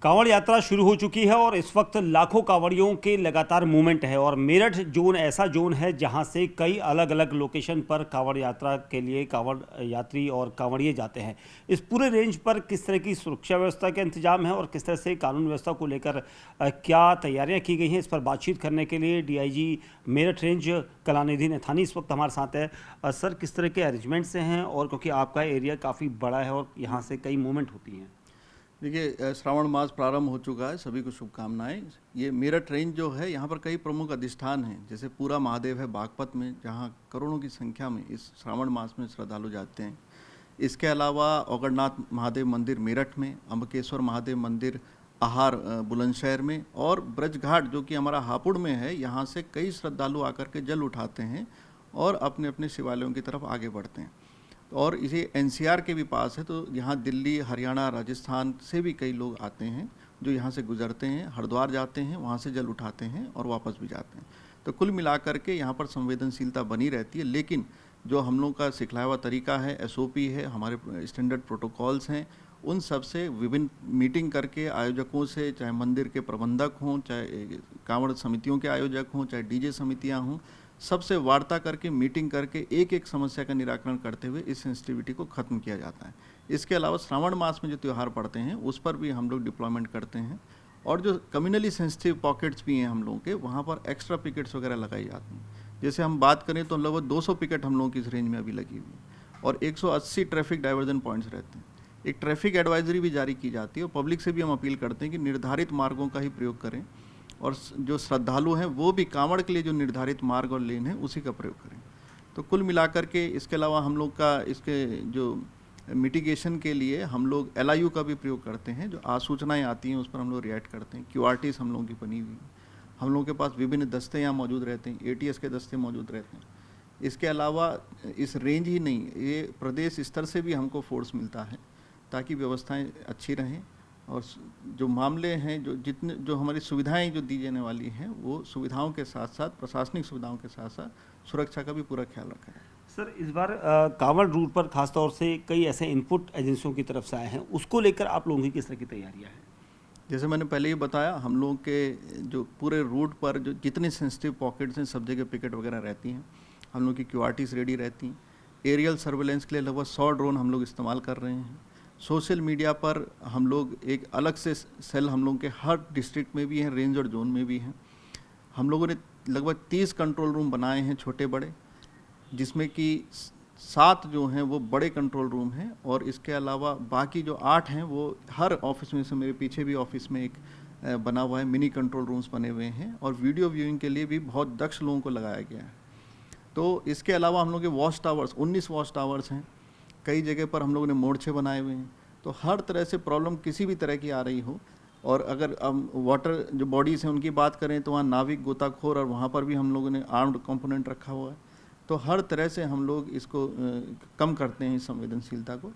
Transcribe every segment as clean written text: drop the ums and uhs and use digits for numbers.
कांवड़ यात्रा शुरू हो चुकी है और इस वक्त लाखों कांवड़ियों के लगातार मूवमेंट है और मेरठ जोन ऐसा जोन है जहां से कई अलग अलग लोकेशन पर कांवड़ यात्रा के लिए कांवड़ यात्री और कांवड़िए जाते हैं। इस पूरे रेंज पर किस तरह की सुरक्षा व्यवस्था का इंतजाम है और किस तरह से कानून व्यवस्था को लेकर क्या तैयारियां की गई हैं, इस पर बातचीत करने के लिए डीआईजी मेरठ रेंज कलानिधि नैथानी इस वक्त हमारे साथ है। सर, किस तरह के अरेंजमेंट्स हैं और क्योंकि आपका एरिया काफ़ी बड़ा है और यहाँ से कई मूवमेंट होती हैं। देखिए, श्रावण मास प्रारंभ हो चुका है, सभी को शुभकामनाएं। ये मेरठ रेंज जो है, यहाँ पर कई प्रमुख अधिष्ठान हैं, जैसे पूरा महादेव है बागपत में, जहाँ करोड़ों की संख्या में इस श्रावण मास में श्रद्धालु जाते हैं। इसके अलावा औगड़नाथ महादेव मंदिर मेरठ में, अम्बकेश्वर महादेव मंदिर आहार बुलंदशहर में और ब्रजघाट जो कि हमारा हापुड़ में है, यहाँ से कई श्रद्धालु आकर के जल उठाते हैं और अपने अपने शिवालयों की तरफ आगे बढ़ते हैं। और इसे एनसीआर के भी पास है, तो यहाँ दिल्ली, हरियाणा, राजस्थान से भी कई लोग आते हैं जो यहाँ से गुजरते हैं, हरिद्वार जाते हैं, वहाँ से जल उठाते हैं और वापस भी जाते हैं। तो कुल मिलाकर के यहाँ पर संवेदनशीलता बनी रहती है, लेकिन जो हम लोग का सिखलाया हुआ तरीका है, एसओपी है, हमारे स्टैंडर्ड प्रोटोकॉल्स हैं, उन सब से विभिन्न मीटिंग करके आयोजकों से, चाहे मंदिर के प्रबंधक हों, चाहे कांवड़ समितियों के आयोजक हों, चाहे डीजे समितियाँ हों, सबसे वार्ता करके, मीटिंग करके एक एक समस्या का निराकरण करते हुए इस सेंसिटिविटी को ख़त्म किया जाता है। इसके अलावा श्रावण मास में जो त्यौहार पड़ते हैं उस पर भी हम लोग डिप्लॉयमेंट करते हैं और जो कम्युनली सेंसिटिव पॉकेट्स भी हैं हम लोगों के, वहाँ पर एक्स्ट्रा पिकेट्स वगैरह लगाई जाती हैं। जैसे हम बात करें तो लगभग 200 पिकेट हम लोगों की इस रेंज में अभी लगी हुई है और 180 ट्रैफिक डाइवर्जन पॉइंट्स रहते हैं। एक ट्रैफिक एडवाइजरी भी जारी की जाती है और पब्लिक से भी हम अपील करते हैं कि निर्धारित मार्गों का ही प्रयोग करें और जो श्रद्धालु हैं वो भी कांवड़ के लिए जो निर्धारित मार्ग और लेन है उसी का प्रयोग करें। तो कुल मिलाकर के इसके अलावा हम लोग का इसके जो मिटिगेशन के लिए हम लोग एलआईयू का भी प्रयोग करते हैं। जो आसूचनाएं आती हैं उस पर हम लोग रिएक्ट करते हैं। क्यूआरटीज हम लोगों की बनी हुई है, हम लोगों के पास विभिन्न दस्ते यहाँ मौजूद रहते हैं, एटीएस के दस्ते मौजूद रहते हैं। इसके अलावा इस रेंज ही नहीं, ये प्रदेश स्तर से भी हमको फोर्स मिलता है ताकि व्यवस्थाएँ अच्छी रहें और जो मामले हैं, जो हमारी सुविधाएं जो दी जाने वाली हैं, वो सुविधाओं के साथ साथ, प्रशासनिक सुविधाओं के साथ साथ सुरक्षा का भी पूरा ख्याल रखा है। सर, इस बार कांवड़ रूट पर खासतौर से कई ऐसे इनपुट एजेंसियों की तरफ से आए हैं, उसको लेकर आप लोगों की किस तरह की तैयारियां हैं? जैसे मैंने पहले ही बताया, हम लोग के जो पूरे रूट पर जो जितने सेंसिटिव पॉकेट्स हैं सब जगह पिकेट वगैरह रहती हैं, हम लोग की क्यूआरटीज रेडी रहती हैं। एरियल सर्वेलेंस के लिए लगभग 100 ड्रोन हम लोग इस्तेमाल कर रहे हैं। सोशल मीडिया पर हम लोग एक अलग से सेल हम लोगों के हर डिस्ट्रिक्ट में भी हैं, रेंज और जोन में भी हैं। हम लोगों ने लगभग 30 कंट्रोल रूम बनाए हैं छोटे बड़े, जिसमें कि 7 जो हैं वो बड़े कंट्रोल रूम हैं और इसके अलावा बाकी जो 8 हैं वो हर ऑफिस में से, मेरे पीछे भी ऑफिस में एक बना हुआ है, मिनी कंट्रोल रूम्स बने हुए हैं और वीडियो व्यूइंग के लिए भी बहुत दक्ष लोगों को लगाया गया है। तो इसके अलावा हम लोग के वॉच टावर्स, 19 वॉच टावर्स हैं, कई जगह पर हम लोगों ने मोर्चे बनाए हुए हैं। तो हर तरह से प्रॉब्लम किसी भी तरह की आ रही हो, और अगर हम वाटर जो बॉडीज़ हैं उनकी बात करें तो वहाँ नाविक, गोताखोर, और वहाँ पर भी हम लोगों ने आर्म्ड कंपोनेंट रखा हुआ है। तो हर तरह से हम लोग इसको कम करते हैं, इस संवेदनशीलता को,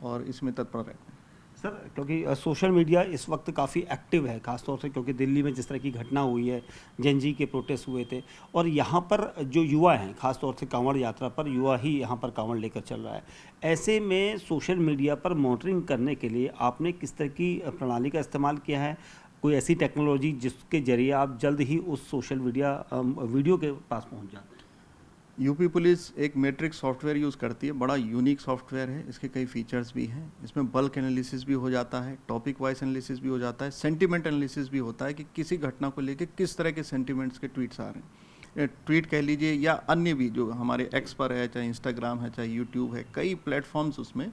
और इसमें तत्पर रहते हैं। सर, क्योंकि सोशल मीडिया इस वक्त काफ़ी एक्टिव है, खासतौर से क्योंकि दिल्ली में जिस तरह की घटना हुई है, जेन-जी के प्रोटेस्ट हुए थे, और यहाँ पर जो युवा हैं, खासतौर से कांवड़ यात्रा पर युवा ही यहाँ पर कांवड़ लेकर चल रहा है, ऐसे में सोशल मीडिया पर मॉनिटरिंग करने के लिए आपने किस तरह की प्रणाली का इस्तेमाल किया है? कोई ऐसी टेक्नोलॉजी जिसके जरिए आप जल्द ही उस सोशल मीडिया वीडियो के पास पहुँच जाते हैं? यूपी पुलिस एक मैट्रिक्स सॉफ्टवेयर यूज़ करती है, बड़ा यूनिक सॉफ्टवेयर है, इसके कई फीचर्स भी हैं। इसमें बल्क एनालिसिस भी हो जाता है, टॉपिक वाइज एनालिसिस भी हो जाता है, सेंटिमेंट एनालिसिस भी होता है कि किसी घटना को लेकर किस तरह के सेंटिमेंट्स के ट्वीट्स आ रहे हैं, ट्वीट कह लीजिए, या अन्य भी जो हमारे एक्स पर है, चाहे इंस्टाग्राम है, चाहे यूट्यूब है, कई प्लेटफॉर्म्स उसमें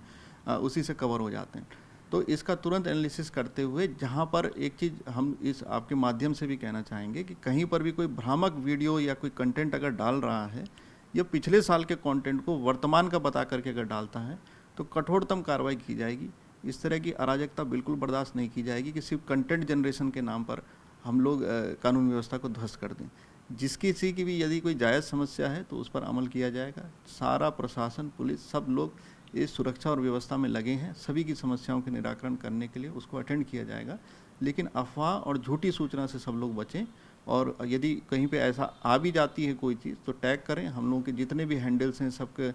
उसी से कवर हो जाते हैं। तो इसका तुरंत एनालिसिस करते हुए, जहाँ पर एक चीज़ हम इस आपके माध्यम से भी कहना चाहेंगे कि कहीं पर भी कोई भ्रामक वीडियो या कोई कंटेंट अगर डाल रहा है, या पिछले साल के कंटेंट को वर्तमान का बता करके अगर डालता है, तो कठोरतम कार्रवाई की जाएगी। इस तरह की अराजकता बिल्कुल बर्दाश्त नहीं की जाएगी कि सिर्फ कंटेंट जनरेशन के नाम पर हम लोग कानून व्यवस्था को ध्वस्त कर दें। किसी की भी यदि कोई जायज़ समस्या है तो उस पर अमल किया जाएगा। सारा प्रशासन, पुलिस, सब लोग इस सुरक्षा और व्यवस्था में लगे हैं। सभी की समस्याओं के निराकरण करने के लिए उसको अटेंड किया जाएगा, लेकिन अफवाह और झूठी सूचना से सब लोग बचें। और यदि कहीं पे ऐसा आ भी जाती है कोई चीज़, तो टैग करें। हम लोगों के जितने भी हैंडल्स हैं सबके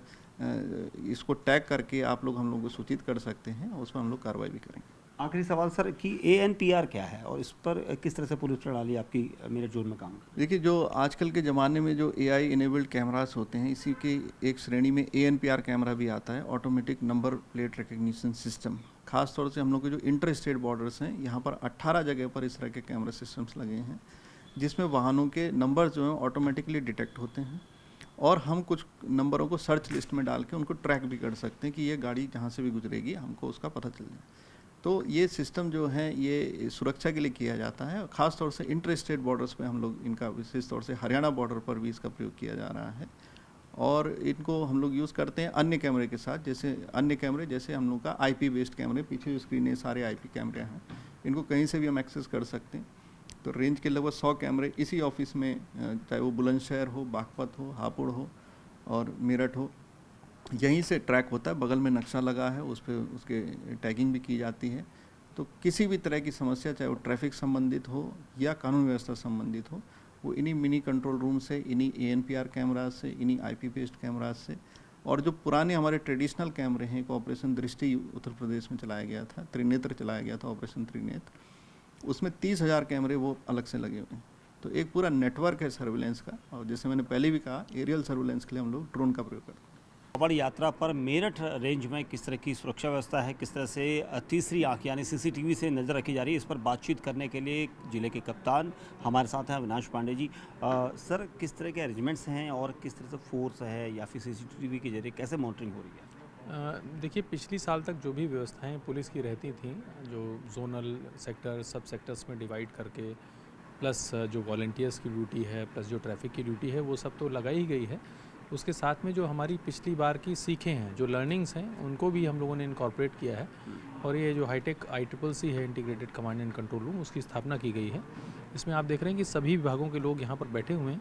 इसको टैग करके आप लोग हम लोग को सूचित कर सकते हैं और उस पर हम लोग कार्रवाई भी करेंगे। आखिरी सवाल सर कि ANPR क्या है और इस पर किस तरह से पुलिस प्रणाली आपकी मेरठ जोन में काम करती है? देखिए, जो आजकल के ज़माने में जो AI इनेबल्ड कैमरास होते हैं, इसी के एक श्रेणी में ANPR कैमरा भी आता है, automatic number plate recognition system. खास तौर से हम लोग के जो इंटर स्टेट बॉर्डर्स हैं, यहाँ पर 18 जगह पर इस तरह के कैमरा सिस्टम्स लगे हैं, जिसमें वाहनों के नंबर जो हैं ऑटोमेटिकली डिटेक्ट होते हैं और हम कुछ नंबरों को सर्च लिस्ट में डाल के उनको ट्रैक भी कर सकते हैं कि ये गाड़ी जहाँ से भी गुजरेगी हमको उसका पता चल जाए। तो ये सिस्टम जो है ये सुरक्षा के लिए किया जाता है, और ख़ास तौर से इंटर स्टेट बॉर्डर्स पे हम लोग इनका विशेष तौर से हरियाणा बॉर्डर पर भी इसका प्रयोग किया जा रहा है। और इनको हम लोग यूज़ करते हैं अन्य कैमरे के साथ, जैसे अन्य कैमरे जैसे हम लोग का IP बेस्ड कैमरे, पीछे जो स्क्रीन है सारे IP कैमरे हैं, इनको कहीं से भी हम एक्सेस कर सकते हैं। तो रेंज के लगभग 100 कैमरे इसी ऑफिस में, चाहे वो बुलंदशहर हो, बागपत हो, हापुड़ हो और मेरठ हो, यहीं से ट्रैक होता है। बगल में नक्शा लगा है, उस पर उसके टैगिंग भी की जाती है। तो किसी भी तरह की समस्या, चाहे वो ट्रैफिक संबंधित हो या कानून व्यवस्था संबंधित हो, वो इन्हीं मिनी कंट्रोल रूम से, इन्हीं ANPR कैमराज से, इन्हीं IP बेस्ड कैमराज से, और जो पुराने हमारे ट्रेडिशनल कैमरे हैं, एक ऑपरेशन दृष्टि उत्तर प्रदेश में चलाया गया था, त्रिनेत्र चलाया गया था, ऑपरेशन त्रिनेत्र, उसमें 30,000 कैमरे वो अलग से लगे हुए हैं। तो एक पूरा नेटवर्क है सर्विलेंस का, और जैसे मैंने पहले भी कहा, एरियल सर्विलेंस के लिए हम लोग ड्रोन का प्रयोग करते हैं। कांवड़ यात्रा पर मेरठ रेंज में किस तरह की सुरक्षा व्यवस्था है, किस तरह से तीसरी आंख यानी CCTV से नज़र रखी जा रही है, इस पर बातचीत करने के लिए जिले के कप्तान हमारे साथ हैं अविनाश पांडे जी। सर, किस तरह के अरेंजमेंट्स हैं और किस तरह से फोर्स है या फिर CCTV के जरिए कैसे मॉनिटरिंग हो रही है? देखिए, पिछली साल तक जो भी व्यवस्थाएं पुलिस की रहती थी, जो जोनल सेक्टर सब सेक्टर्स में डिवाइड करके, प्लस जो वॉलंटियर्स की ड्यूटी है, प्लस जो ट्रैफिक की ड्यूटी है, वो सब तो लगाई ही गई है। उसके साथ में जो हमारी पिछली बार की सीखें हैं, जो लर्निंग्स हैं, उनको भी हम लोगों ने इनकॉर्पोरेट किया है। और ये जो हाईटेक ICCC है, integrated command and control room, उसकी स्थापना की गई है। इसमें आप देख रहे हैं कि सभी विभागों के लोग यहाँ पर बैठे हुए हैं।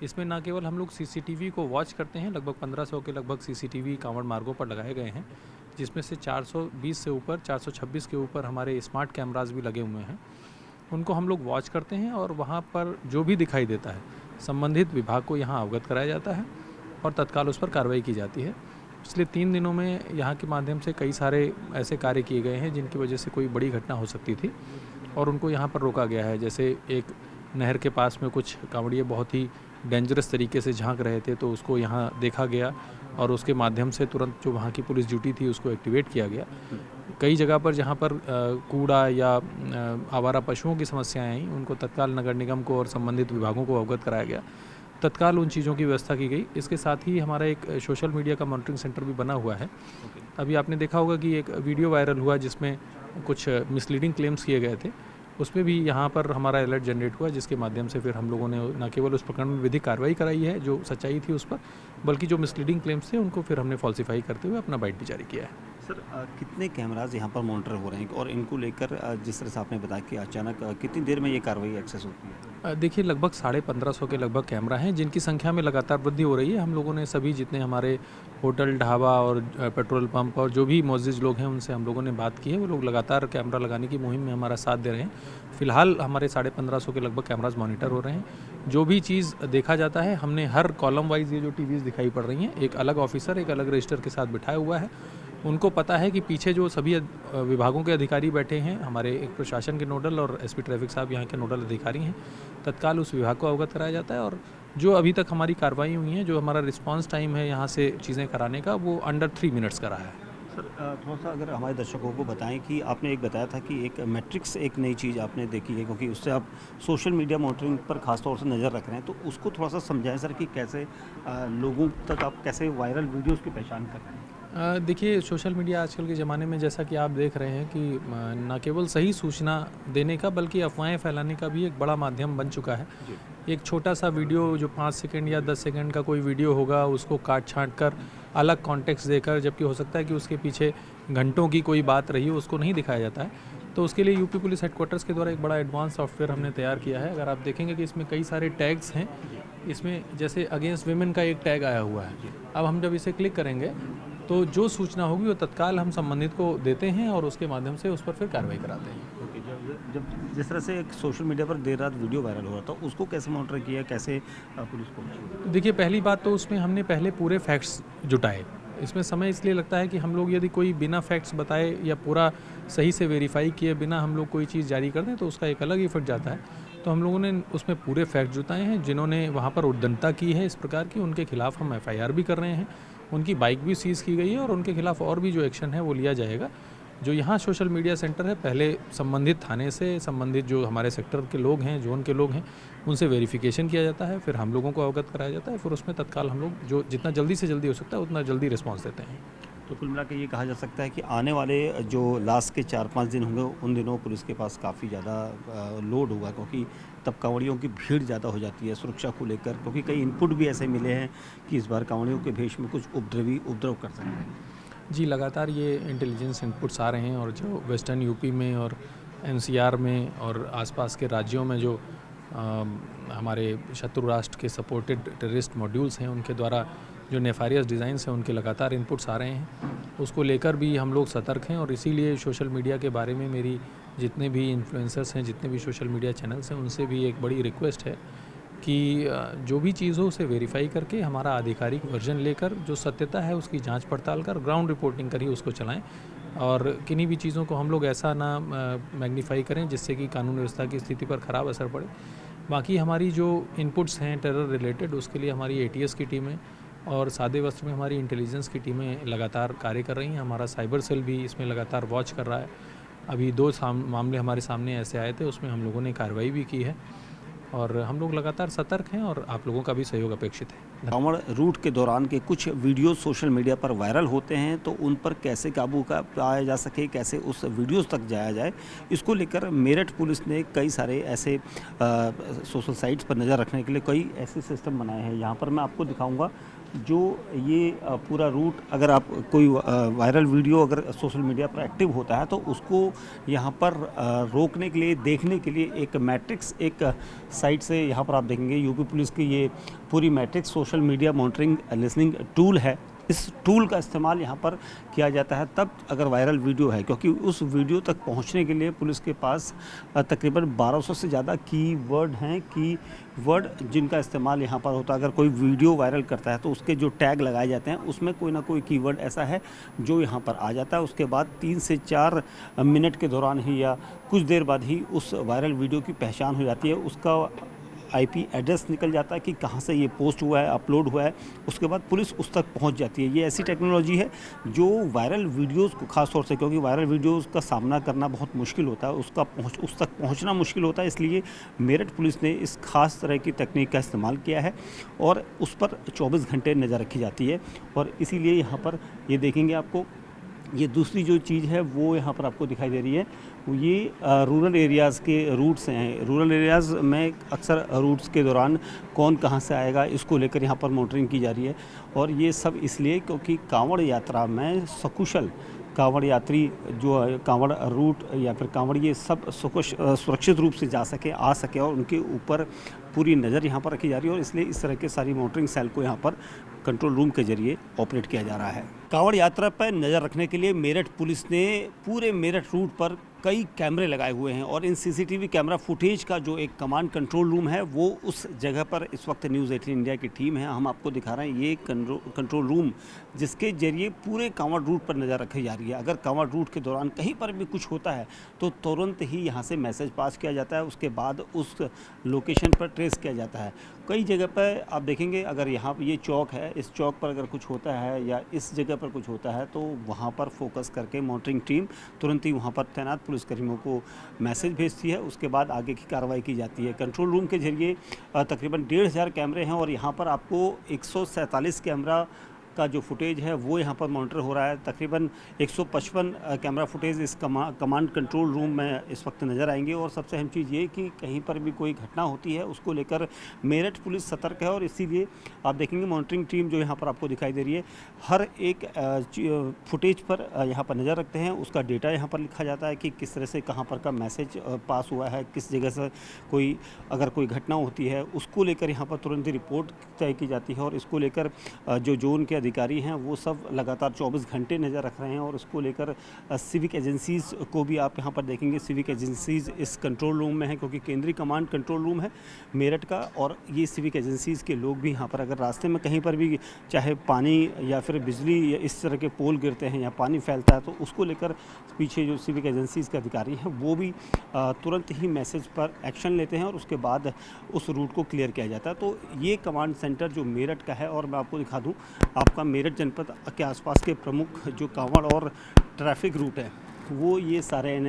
इसमें ना केवल हम लोग CCTV को वॉच करते हैं, लगभग 1500 के लगभग CCTV कांवड़ मार्गों पर लगाए गए हैं, जिसमें से 420 से ऊपर, 426 के ऊपर हमारे स्मार्ट कैमराज भी लगे हुए हैं। उनको हम लोग वॉच करते हैं और वहाँ पर जो भी दिखाई देता है, संबंधित विभाग को यहाँ अवगत कराया जाता है और तत्काल उस पर कार्रवाई की जाती है। पिछले 3 दिनों में यहाँ के माध्यम से कई सारे ऐसे कार्य किए गए हैं जिनकी वजह से कोई बड़ी घटना हो सकती थी और उनको यहाँ पर रोका गया है। जैसे एक नहर के पास में कुछ कांवड़िए बहुत ही डेंजरस तरीके से झांक रहे थे, तो उसको यहाँ देखा गया और उसके माध्यम से तुरंत जो वहाँ की पुलिस ड्यूटी थी उसको एक्टिवेट किया गया। कई जगह पर जहाँ पर कूड़ा या आवारा पशुओं की समस्याएं आई, उनको तत्काल नगर निगम को और संबंधित विभागों को अवगत कराया गया, तत्काल उन चीज़ों की व्यवस्था की गई। इसके साथ ही हमारा एक सोशल मीडिया का मॉनिटरिंग सेंटर भी बना हुआ है। अभी आपने देखा होगा कि एक वीडियो वायरल हुआ जिसमें कुछ मिसलीडिंग क्लेम्स किए गए थे, उसमें भी यहाँ पर हमारा अलर्ट जनरेट हुआ, जिसके माध्यम से फिर हम लोगों ने न केवल उस प्रकरण में विधिक कार्रवाई कराई है जो सच्चाई थी उस पर, बल्कि जो मिसलीडिंग क्लेम्स थे उनको फिर हमने फॉल्सिफाई करते हुए अपना बाइट भी जारी किया है। सर, कितने कैमराज यहाँ पर मॉनिटर हो रहे हैं और इनको लेकर जिस तरह से आपने बताया कि अचानक कितनी देर में ये कार्रवाई एक्सेस होती है? देखिए, लगभग 1550 के लगभग कैमरा हैं, जिनकी संख्या में लगातार वृद्धि हो रही है। हम लोगों ने सभी जितने हमारे होटल, ढाबा और पेट्रोल पंप और जो भी मौजूद लोग हैं उनसे हम लोगों ने बात की है। वो लोग लगातार कैमरा लगाने की मुहिम में हमारा साथ दे रहे हैं। फिलहाल हमारे 1550 के लगभग कैमराज मॉनिटर हो रहे हैं। जो भी चीज़ देखा जाता है, हमने हर कॉलम वाइज ये जो टीवीज़ दिखाई पड़ रही हैं, एक अलग ऑफिसर एक अलग रजिस्टर के साथ बिठाया हुआ है। उनको पता है कि पीछे जो सभी विभागों के अधिकारी बैठे हैं, हमारे एक प्रशासन के नोडल और SP ट्रैफिक साहब यहाँ के नोडल अधिकारी हैं, तत्काल उस विभाग को अवगत कराया जाता है। और जो अभी तक हमारी कार्रवाई हुई है, जो हमारा रिस्पांस टाइम है यहाँ से चीज़ें कराने का, वो अंडर 3 मिनट्स का रहा है। सर, थोड़ा सा अगर हमारे दर्शकों को बताएं कि आपने एक बताया था कि एक मैट्रिक्स एक नई चीज़ आपने देखी है, क्योंकि उससे आप सोशल मीडिया मॉनिटरिंग पर खास तौर से नज़र रख रहे हैं, तो उसको थोड़ा सा समझाएं सर कि कैसे लोगों तक आप कैसे वायरल वीडियोज़ की पहचान कर रहे हैं। देखिए, सोशल मीडिया आजकल के ज़माने में जैसा कि आप देख रहे हैं कि न केवल सही सूचना देने का बल्कि अफवाहें फैलाने का भी एक बड़ा माध्यम बन चुका है। एक छोटा सा वीडियो जो 5 सेकंड या 10 सेकंड का कोई वीडियो होगा, उसको काट छांट कर अलग कॉन्टेक्स्ट देकर, जबकि हो सकता है कि उसके पीछे घंटों की कोई बात रही हो, उसको नहीं दिखाया जाता है। तो उसके लिए यूपी पुलिस हेडक्वार्टर्स के द्वारा एक बड़ा एडवांस सॉफ्टवेयर हमने तैयार किया है। अगर आप देखेंगे कि इसमें कई सारे टैग्स हैं, इसमें जैसे अगेंस्ट विमेन का एक टैग आया हुआ है। अब हम जब इसे क्लिक करेंगे तो जो सूचना होगी वो तत्काल हम संबंधित को देते हैं और उसके माध्यम से उस पर फिर कार्रवाई कराते हैं। जब जिस तरह से एक सोशल मीडिया पर देर रात वीडियो वायरल हो रहा था, उसको कैसे मॉनिटर किया, कैसे पुलिस को? देखिए, पहली बात तो उसमें हमने पहले पूरे फैक्ट्स जुटाए इसमें समय इसलिए लगता है कि हम लोग यदि कोई बिना फैक्ट्स बताए या पूरा सही से वेरीफाई किए बिना हम लोग कोई चीज़ जारी कर दें तो उसका एक अलग इफेक्ट जाता है। तो हम लोगों ने उसमें पूरे फैक्ट जुटाए हैं, जिन्होंने वहाँ पर उद्दंडता की है इस प्रकार की, उनके खिलाफ हम FIR भी कर रहे हैं, उनकी बाइक भी सीज़ की गई है और उनके खिलाफ और भी जो एक्शन है वो लिया जाएगा। जो यहाँ सोशल मीडिया सेंटर है, पहले संबंधित थाने से संबंधित जो हमारे सेक्टर के लोग हैं, जोन के लोग हैं, उनसे वेरिफिकेशन किया जाता है, फिर हम लोगों को अवगत कराया जाता है, फिर उसमें तत्काल हम लोग जो जितना जल्दी से जल्दी हो सकता है उतना जल्दी रिस्पॉन्स देते हैं। तो कुल मिला के ये कहा जा सकता है कि आने वाले जो लास्ट के 4-5 दिन होंगे उन दिनों पुलिस के पास काफ़ी ज़्यादा लोड होगा, क्योंकि तब कांवड़ियों की भीड़ ज़्यादा हो जाती है सुरक्षा को लेकर, क्योंकि कई इनपुट भी ऐसे मिले हैं कि इस बार कांवड़ियों के भेष में कुछ उपद्रव कर सकते हैं। जी, लगातार ये इंटेलिजेंस इनपुट्स आ रहे हैं और जो वेस्टर्न यूपी में और NCR में और आसपास के राज्यों में जो हमारे शत्रु राष्ट्र के सपोर्टेड टेररिस्ट मॉड्यूल्स हैं, उनके द्वारा जो नेफारियस डिज़ाइंस हैं उनके लगातार इनपुट्स आ रहे हैं, उसको लेकर भी हम लोग सतर्क हैं। और इसीलिए सोशल मीडिया के बारे में मेरी जितने भी इन्फ्लुएंसर्स हैं, जितने भी सोशल मीडिया चैनल्स हैं, उनसे भी एक बड़ी रिक्वेस्ट है कि जो भी चीज़ हो उसे वेरीफाई करके हमारा आधिकारिक वर्जन लेकर जो सत्यता है उसकी जांच पड़ताल कर ग्राउंड रिपोर्टिंग करिए, उसको चलाएं और किन्हीं भी चीज़ों को हम लोग ऐसा ना मैग्नीफाई करें जिससे कि कानून व्यवस्था की स्थिति पर ख़राब असर पड़े। बाकी हमारी जो इनपुट्स हैं टेरर रिलेटेड, उसके लिए हमारी ATS की टीमें और सादे वस्त्र में हमारी इंटेलिजेंस की टीमें लगातार कार्य कर रही हैं। हमारा साइबर सेल भी इसमें लगातार वॉच कर रहा है। अभी 2 मामले हमारे सामने ऐसे आए थे, उसमें हम लोगों ने कार्रवाई भी की है और हम लोग लगातार सतर्क हैं और आप लोगों का भी सहयोग अपेक्षित है। कांवड़ रूट के दौरान के कुछ वीडियो सोशल मीडिया पर वायरल होते हैं, तो उन पर कैसे काबू पाया जा सके, कैसे उस वीडियोस तक जाया जाए, इसको लेकर मेरठ पुलिस ने कई सारे ऐसे सोशल साइट्स पर नज़र रखने के लिए कई ऐसे सिस्टम बनाए हैं। यहाँ पर मैं आपको दिखाऊंगा जो ये पूरा रूट, अगर आप कोई वायरल वीडियो अगर सोशल मीडिया पर एक्टिव होता है तो उसको यहाँ पर रोकने के लिए, देखने के लिए एक मैट्रिक्स एक साइट से यहाँ पर आप देखेंगे यूपी पुलिस की ये पूरी matrix social media monitoring listening tool है। इस टूल का इस्तेमाल यहाँ पर किया जाता है तब अगर वायरल वीडियो है, क्योंकि उस वीडियो तक पहुँचने के लिए पुलिस के पास तकरीबन 1200 से ज़्यादा कीवर्ड हैं, कीवर्ड जिनका इस्तेमाल यहाँ पर होता है। अगर कोई वीडियो वायरल करता है तो उसके जो टैग लगाए जाते हैं उसमें कोई ना कोई कीवर्ड ऐसा है जो यहाँ पर आ जाता है। उसके बाद 3 से 4 मिनट के दौरान ही या कुछ देर बाद ही उस वायरल वीडियो की पहचान हो जाती है, उसका IP एड्रेस निकल जाता है कि कहाँ से ये पोस्ट हुआ है, अपलोड हुआ है। उसके बाद पुलिस उस तक पहुँच जाती है। ये ऐसी टेक्नोलॉजी है जो वायरल वीडियोस को ख़ास तौर से, क्योंकि वायरल वीडियोस का सामना करना बहुत मुश्किल होता है, उस तक पहुँचना मुश्किल होता है, इसलिए मेरठ पुलिस ने इस खास तरह की तकनीक का इस्तेमाल किया है और उस पर 24 घंटे नज़र रखी जाती है। और इसीलिए यहाँ पर ये देखेंगे आपको, ये दूसरी जो चीज़ है वो यहाँ पर आपको दिखाई दे रही है, ये रूरल एरियाज़ के रूट्स हैं। रूरल एरियाज़ में अक्सर रूट्स के दौरान कौन कहाँ से आएगा इसको लेकर यहाँ पर मॉनिटरिंग की जा रही है। और ये सब इसलिए क्योंकि कांवड़ यात्रा में सकुशल कांवड़ यात्री जो है, कांवड़ रूट या फिर कांवड़ ये सब सुरक्षित रूप से जा सके, आ सके, और उनके ऊपर पूरी नज़र यहाँ पर रखी जा रही है। और इसलिए इस तरह के सारी मॉनिटरिंग सेल को यहाँ पर कंट्रोल रूम के जरिए ऑपरेट किया जा रहा है। कांवड़ यात्रा पर नज़र रखने के लिए मेरठ पुलिस ने पूरे मेरठ रूट पर कई कैमरे लगाए हुए हैं और इन CCTV कैमरा फुटेज का जो एक कमांड कंट्रोल रूम है वो उस जगह पर इस वक्त न्यूज़ 18 इंडिया की टीम है, हम आपको दिखा रहे हैं ये कंट्रोल रूम जिसके जरिए पूरे कांवड़ रूट पर नज़र रखी जा रही है। अगर कांवड़ रूट के दौरान कहीं पर भी कुछ होता है तो तुरंत ही यहाँ से मैसेज पास किया जाता है, उसके बाद उस लोकेशन पर ट्रेस किया जाता है। कई जगह पर आप देखेंगे, अगर यहाँ ये चौक है, इस चौक पर अगर कुछ होता है या इस जगह पर कुछ होता है तो वहाँ पर फोकस करके मॉनिटरिंग टीम तुरंत ही वहाँ पर तैनात पुलिसकर्मियों को मैसेज भेजती है, उसके बाद आगे की कार्रवाई की जाती है। कंट्रोल रूम के जरिए तकरीबन 1500 कैमरे हैं और यहाँ पर आपको 147 कैमरा का जो फुटेज है वो यहाँ पर मॉनिटर हो रहा है। तकरीबन 155 कैमरा फुटेज इस कमांड कंट्रोल रूम में इस वक्त नज़र आएंगे। और सबसे अहम चीज़ ये कि कहीं पर भी कोई घटना होती है उसको लेकर मेरठ पुलिस सतर्क है और इसीलिए आप देखेंगे मॉनिटरिंग टीम जो यहाँ पर आपको दिखाई दे रही है हर एक फुटेज पर यहाँ पर नज़र रखते हैं, उसका डेटा यहाँ पर लिखा जाता है कि किस तरह से कहाँ पर का मैसेज पास हुआ है, किस जगह से अगर कोई घटना होती है उसको लेकर यहाँ पर तुरंत ही रिपोर्ट तय की जाती है और इसको लेकर जो जोन के अधिकारी हैं वो सब लगातार 24 घंटे नज़र रख रहे हैं और उसको लेकर सिविक एजेंसीज़ को भी आप यहाँ पर देखेंगे। सिविक एजेंसीज़ इस कंट्रोल रूम में हैं क्योंकि केंद्रीय कमांड कंट्रोल रूम है मेरठ का, और ये सिविक एजेंसीज़ के लोग भी यहाँ पर अगर रास्ते में कहीं पर भी चाहे पानी या फिर बिजली या इस तरह के पोल गिरते हैं या पानी फैलता है तो उसको लेकर पीछे जो सिविक एजेंसीज़ के अधिकारी हैं वो भी तुरंत ही मैसेज पर एक्शन लेते हैं और उसके बाद उस रूट को क्लियर किया जाता है। तो ये कमांड सेंटर जो मेरठ का है, और मैं आपको दिखा दूं, आपका मेरठ जनपद के आसपास के प्रमुख जो कांवड़ और ट्रैफिक रूट है वो ये सारे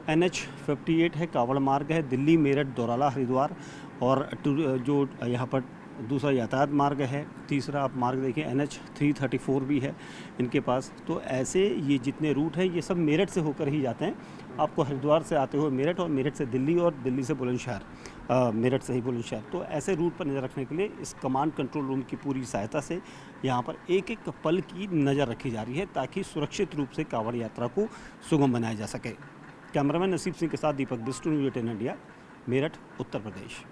NH-58 है, कांवड़ मार्ग है, दिल्ली मेरठ दौराला हरिद्वार, और जो यहाँ पर दूसरा यातायात मार्ग है, तीसरा आप मार्ग देखिए NH-334 भी है इनके पास। तो ऐसे ये जितने रूट हैं ये सब मेरठ से होकर ही जाते हैं। आपको हरिद्वार से आते हुए मेरठ, और मेरठ से दिल्ली, और दिल्ली से बुलंदशहर, मेरठ से ही बुलंदशहर। तो ऐसे रूट पर नज़र रखने के लिए इस कमांड कंट्रोल रूम की पूरी सहायता से यहाँ पर एक एक पल की नज़र रखी जा रही है ताकि सुरक्षित रूप से कांवड़ यात्रा को सुगम बनाया जा सके। कैमरामैन नसीब सिंह के साथ दीपक बिस्टू, न्यूज़ 18 इंडिया, मेरठ, उत्तर प्रदेश।